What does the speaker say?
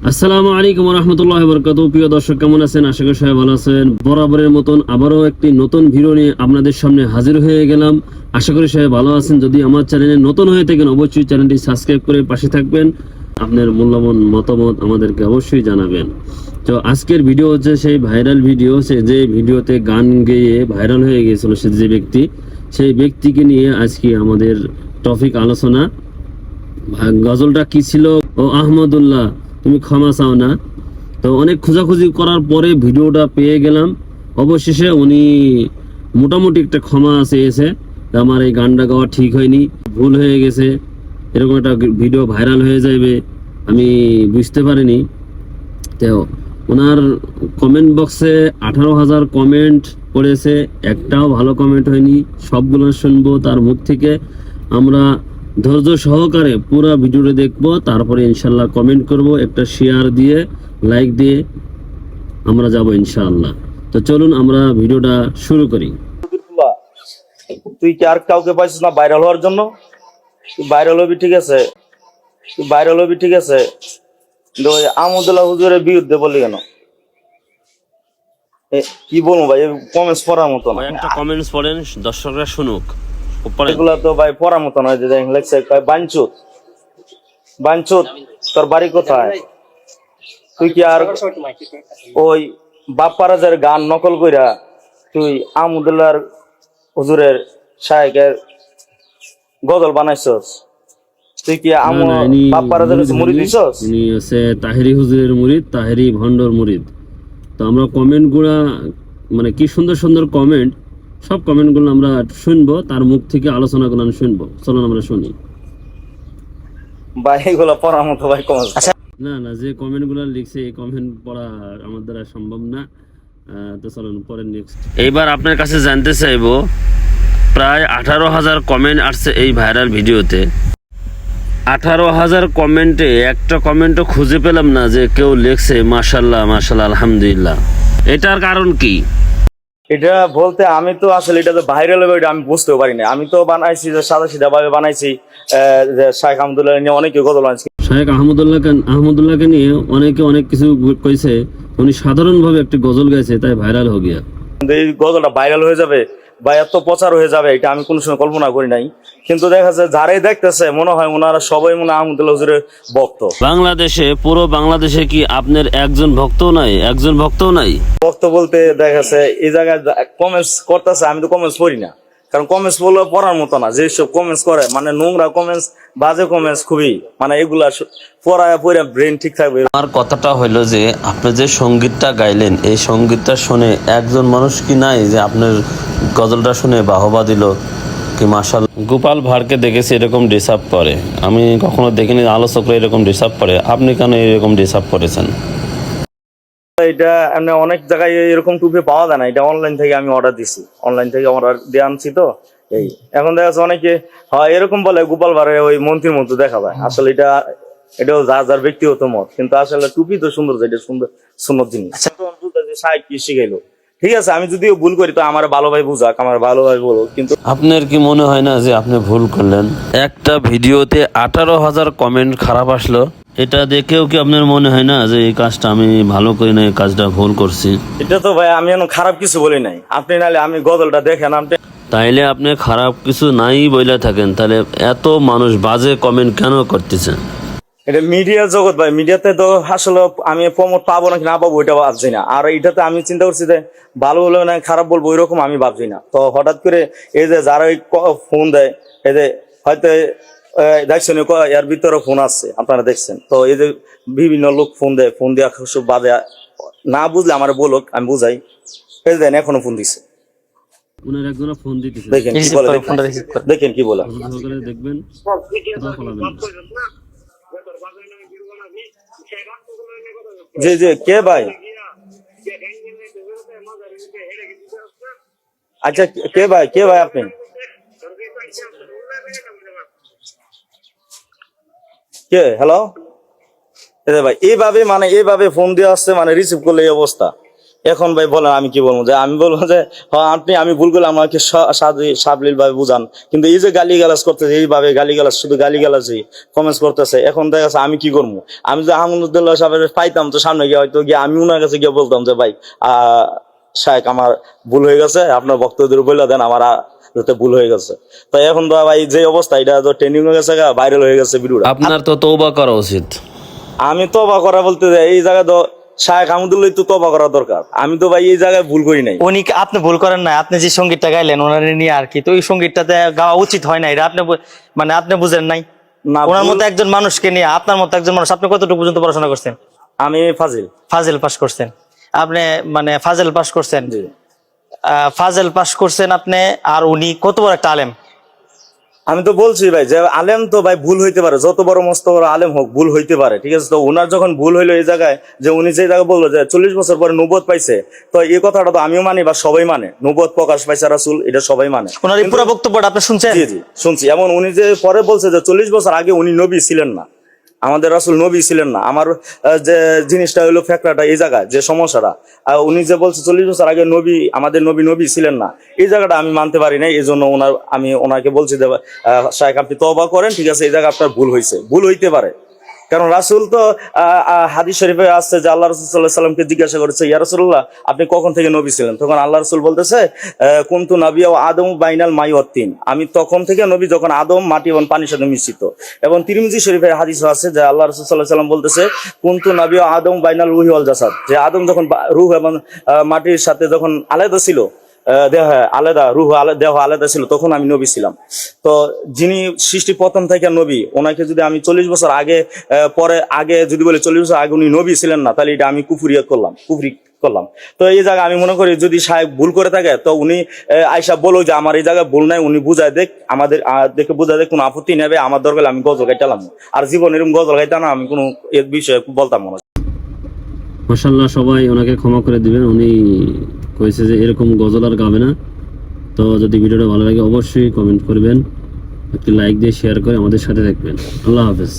আসসালামু আলাইকুম ওয়া রাহমাতুল্লাহি ওয়া বারাকাতুহু। প্রিয় দর্শক, কেমন আছেন? আশা করি সবাই ভালো আছেন। বরাবরের মতন আবারও একটি নতুন ভিডিও নিয়ে আপনাদের সামনে হাজির হয়ে গেলাম। আশা করি সবাই ভালো আছেন। যদি আমার চ্যানেলে নতুন হয়ে থাকেন অবশ্যই চ্যানেলটি সাবস্ক্রাইব করে পাশে থাকবেন। আপনার মূল্যবান মতামত আমাদেরকে অবশ্যই জানাবেন। তো আজকের ভিডিও হচ্ছে সেই ভাইরাল ভিডিও, যে ভিডিওতে গান গেয়ে ভাইরাল হয়ে গিয়েছিল সেই ব্যক্তিকে নিয়ে আজকে আমাদের টপিক আলোচনা। গজলটা কি ছিল? ও আহমদুল্লাহ তুমি ক্ষমা চাও না। তো অনেক খোঁজাখুঁজি করার পরে ভিডিওটা পেয়ে গেলাম। অবশেষে উনি মোটামুটি একটা ক্ষমা চেয়েছে, আমার এই গানটা গাওয়া ঠিক হয়নি, ভুল হয়ে গেছে, এরকম একটা ভিডিও ভাইরাল হয়ে যাবে আমি বুঝতে পারিনি। তো ওনার কমেন্ট বক্সে 18,000 কমেন্ট পড়েছে, একটাও ভালো কমেন্ট হয়নি। সবগুলো শুনবো তার মুখ থেকে। আমরা ধৈর্য সহকারে পুরো ভিডিওটা দেখবো, তারপরে ইনশাল্লাহ কমেন্ট করব। একটা শেয়ার দিয়ে লাইক দিয়ে আমরা যাব ইনশাআল্লাহ। তো চলুন আমরা ভিডিওটা শুরু করি। তুই কি আর কাউকে পাইছিস না ভাইরাল হওয়ার জন্য? তুই ভাইরাল হবি, ঠিক আছে, তুই ভাইরাল হবি, ঠিক আছে, কিন্তু ওই আহমদুল্লাহ হুজুরের বিরুদ্ধে বললি কেন? কি বলবো ভাই, কমেন্টস পড়ার মতো না। একটা কমেন্টস পড়েন, দর্শকরা শুনুক। এগুলা তো ভাই পড়ার মতো নয়। যে লেখছে বাঞ্চুত বাঞ্চুত, তোর বাড়ি কোথায়? তুই কি আর ওই বাপ্পারাজের গান নকল কইরা তুই আহমদুল্লাহ হুজুরের শায়েকের গজল বানাইছস? তুই কি বাপ্পারাজের মুরিদ হইছস? ইনি হচ্ছে তাহেরি হুজুরের মুরিদ, তাহেরি ভন্ডর মুরিদ। তো আমরা কমেন্টগুলা, মানে কি সুন্দর সুন্দর কমেন্ট, সব কমেন্টগুলো আমরা শুনবো, তার মুখ থেকে আলোচনাগুলো আমি শুনবো। চলুন আমরা শুনি। ভাই এগুলো পড়ার মতো ভাই কমেন্ট? না না, যে কমেন্টগুলো লিখছে এই কমেন্ট পড়া আমার দ্বারা সম্ভব না। তো চলুন পরের নেক্সট। এইবার আপনার কাছে জানতে চাইবো, প্রায় 18,000 কমেন্ট আসছে এই ভাইরাল ভিডিওতে। 18,000 কমেন্টে একটা কমেন্টও খুঁজে পেলাম না যে কেউ লিখছে মাশাল্লাহ মাশাল্লাহ আলহামদুলিল্লাহ। এটার কারণ কি? এটা বলতে আমি তো আসলে এটা তো ভাইরাল হবে এটা আমি বুঝতেও পারি না। আমি তো বানাইছি যে সাদা সিধা ভাবে বানাইছি। শাইখ আহমদুল্লাহ নিয়ে অনেকে গজল বানাইছি। শাইখ আহমদুল্লাহকে নিয়ে অনেকে অনেক কিছু কইছে। উনি সাধারণভাবে একটি গজল গাইছে, তাই ভাইরাল হয়ে গিয়া। কিন্তু এই গজলটা ভাইরাল হয়ে যাবে বা এত প্রচার হয়ে যাবে এটা আমি কোনো সময় কল্পনা করি নাই। কিন্তু দেখা যাচ্ছে যারাই দেখতেছে মনে হয় ওনারা সবাই মনে হয় আহমদুল্লাহ হুজুরের ভক্ত। বাংলাদেশে, পুরো বাংলাদেশে কি আপনার একজন ভক্তও নাই? ভক্ত বলতে দেখা যাচ্ছে এই জায়গায় কমেন্টস করতেছে, আমি তো কমেন্টস পড়ি না, কারণ কমেন্টস বলে পড়ার মতো না। যেসব কমেন্টস করে মানে নোংরা কমেন্টস, বাজে কমেন্টস, খুবই মানে এগুলা পড়া ব্রেন ঠিক থাকবে। আমার কথাটা হইলো যে আপনি যে সঙ্গীতটা গাইলেন, এই সঙ্গীতটা শুনে একজন মানুষ কি নাই যে আপনার গজলটা শুনে বাহবা দিল কি মাশাআল্লাহ? গোপাল ভাঁড়কে দেখেছি এরকম ডিসার্ভ করে, আমি কখনো দেখিনি আলোচকরা এরকম ডিসার্ভ করে। আপনি কেন এরকম ডিসার্ভ করেছেন? এটা এমনি অনেক জায়গায় এরকম টুপি পাওয়া যায় না। এটা অনলাইন থেকে আমি অর্ডার দিছি, অনলাইন থেকে অর্ডার দিয়ে আনছি। তো এই এখন দেখা যাচ্ছে অনেকে হয় এরকম বলে গোপাল ভাঁড়ের ওই মন্ত্রীর মতো দেখা যায়। আসলে এটাও যার ব্যক্তিগত মত, কিন্তু আসলে টুপি তো সুন্দর, এটা সুন্দর জিনিস। সাহেব কি শিখাইলো, ঠিক আছে, আমি যদিও ভুল করি তো আমার ভালো ভাই বুঝাক, আমার ভালো ভাই বলো। কিন্তু আপনার কি মনে হয় না যে আপনি ভুল করলেন? একটা ভিডিওতে 18,000 কমেন্ট খারাপ আসলো, এটা দেখেও কি আপনার মনে হয় না যে এই কাজটা আমি ভালো করি না, এই কাজটা ভুল করছি? এটা তো ভাই আমি এখন খারাপ কিছু বলি নাই। আপনি নাহলে আমি গজলটা দেখেন, আপনি তাইলে আপনি খারাপ কিছু নাই বইলা থাকেন, তাহলে এত মানুষ বাজে কমেন্ট কেন করতেছে? এটা মিডিয়া জগৎ ভাই, মিডিয়াতে তো আসলে আমি প্রমোট পাবো নাকি না পাবো এটা ভাবছি না। আর এটাতে আমি চিন্তা করছি যে ভালো বলবো না খারাপ বলবো এরকম আমি ভাবছি না। তো হঠাৎ করে এই যে যারা ফোন দেয়, এই যে হয়তো দেখছেন এর ভিতরে ফোন আসছে, আপনারা দেখছেন তো, এই যে বিভিন্ন লোক ফোন দিয়ে সব বাজে, না বুঝলে আমার বলুক, আমি বুঝাই। এই দেন এখনো ফোন দিচ্ছে, উনার একজনা ফোন দিতেছে, দেখেন কি বলে, দেখেন কি বলে, দেখবেন। জি জি, কে ভাই? আচ্ছা কে ভাই আপনি? কে? হ্যালো ভাই, এইভাবে ফোন দিয়ে আসছে, মানে রিসিভ করলে এই অবস্থা। এখন ভাই বলেন আমি কি বলবো, যে আমি বলবো যে হ্যাঁ আপনি আমি ভুল করলে আমাকে সাবলীল ভাবে বুঝান, কিন্তু এই যে গালি গালাজ করতেছে, এইভাবে গালি গালাজ শুধু গালি গালাজই কমেন্টস করতেছে, এখন দেখা যাচ্ছে আমি কি করবো। আমি যে আহমদুল্লাহ সাহেবের পাইতাম তো সামনে গিয়ে হয়তো গিয়ে আমি ওনার কাছে গিয়ে বলতাম যে ভাই শায়েখ আমার ভুল হয়ে গেছে, আপনার বক্তব্যদের বলে দেন আমার যাতে ভুল হয়ে গেছে। তো এখন তো ভাই যে অবস্থা, এটা তো ট্রেন্ডিং হয়ে গেছে, ভাইরাল হয়ে গেছে ভিডিওটা। আপনার তো তওবা করা উচিত। আমি তওবা করা বলতে এই জায়গায় তো শায়েখ আহমদুল্লাহ তো তওবা করা দরকার। আমি তো ভাই এই জায়গায় ভুল করি নাই। উনি আপনি ভুল করেন না, আপনি যে সঙ্গীতটা গাইলেন ওনার নিয়ে আর কি, তো ওই সঙ্গীতটাতে গাওয়া উচিত হয় না, এটা আপনি মানে আপনি বুঝেন নাই। না, ওনার মতো একজন মানুষকে নিয়ে, আপনার মতো একজন মানুষ, আপনি কতটুকু পর্যন্ত পড়াশোনা করছেন? আমি ফাজিল পাস করছেন আপনি, মানে ফাজিল পাস করছেন, জি। ফাজিল পাস করছেন আপনি, আর উনি কত বড় একটা আলেম। আমি তো বলছি ভাই যে আলেম তো ভাই ভুল হইতে পারে, যত বড় মস্ত বড় আলেম হোক ভুল হইতে পারে, ঠিক আছে। তো ওনার যখন ভুল হইলো এই জায়গায়, যে উনি যে জায়গায় বললো যে 40 বছর পরে নবুয়ত পাইছে, তো এই কথাটা তো আমিও মানি বা সবাই মানে, নবুয়ত প্রকাশ পাইছে রাসূল, এটা সবাই মানে। ওনার এই পুরো বক্তব্যটা আপনি শুনছেন? জি জি শুনছি। এমন উনি যে পরে বলছে যে 40 বছর আগে উনি নবী ছিলেন না, আমাদের রাসূল নবী ছিলেন না। আমার যে জিনিসটা হলো ফ্যাক্টরটা এই জায়গায়, যে সমস্যাটা উনি যে বলছে 40 বছর আগে আমাদের নবী ছিলেন না, এই জায়গাটা আমি মানতে পারি না। এই জন্য আমি ওনাকে বলছি যে শায়েখ আপনি তওবা করেন, ঠিক আছে, এই জায়গায় আপনার ভুল হয়েছে, ভুল হইতে পারে। কারণ রাসূল তো হাদিস শরীফে আসছে যে আল্লাহ রাসূল সাল্লাল্লাহু আলাইহি সাল্লামকে জিজ্ঞাসা করেছে, ইয়া রাসূলুল্লাহ আপনি কখন থেকে নবী ছিলেন? তখন আল্লাহ রাসূল বলতেছে কুনতু নাবিয়্যা ওয়া আদমু বাইনাল মাই ওয়াত তিন, আমি তখন থেকে নবী যখন আদম মাটি এবং পানির সাথে মিশ্রিত। এবং তিরমিজি শরীফের হাদিস আছে যে আল্লাহ রাসূল সাল্লাল্লাহু আলাইহি সাল্লাম বলতেছে কুনতু নাবিয়্যা ওয়া আদমু বাইনাল রূহি ওয়াল জাসাদ, যে আদম যখন রূহ এবং মাটির সাথে যখন আলাদা ছিল, দেহ আলাদা, রূহ আলাদা, দেহ আলাদা ছিল, তখন আমি নবী ছিলাম। তো যিনি সৃষ্টি প্রথম থেকে নবী, ওনাকে যদি আমি 40 বছর আগে পরে আগে যদি বলি 40 বছর আগে উনি নবী ছিলেন না, তাহলে এটা আমি কুফরি করলাম। তো এই জায়গায় আমি মনে করি যদি সাহেব ভুল করে থাকে, তো উনি আয়সা বলো যে আমার এই জায়গায় ভুল নাই, উনি বুঝায় দেখ, আমাদের দেখে বুঝায় দেখ, কোনো আপত্তি নেবে, আমার দরকার আমি গজল গাইতাম, আর জীবন এরকম গজল গাইতাম না, আমি কোনো এর বিষয়ে বলতাম না। মাশাআল্লাহ, সবাই ওনাকে ক্ষমা করে দিবেন, উনি কইছে যে এরকম গজল আর গাবে না। তো যদি ভিডিওটা ভালো লাগে অবশ্যই কমেন্ট করবেন, একটি লাইক দিয়ে শেয়ার করে আমাদের সাথে থাকবেন। আল্লাহ হাফেজ।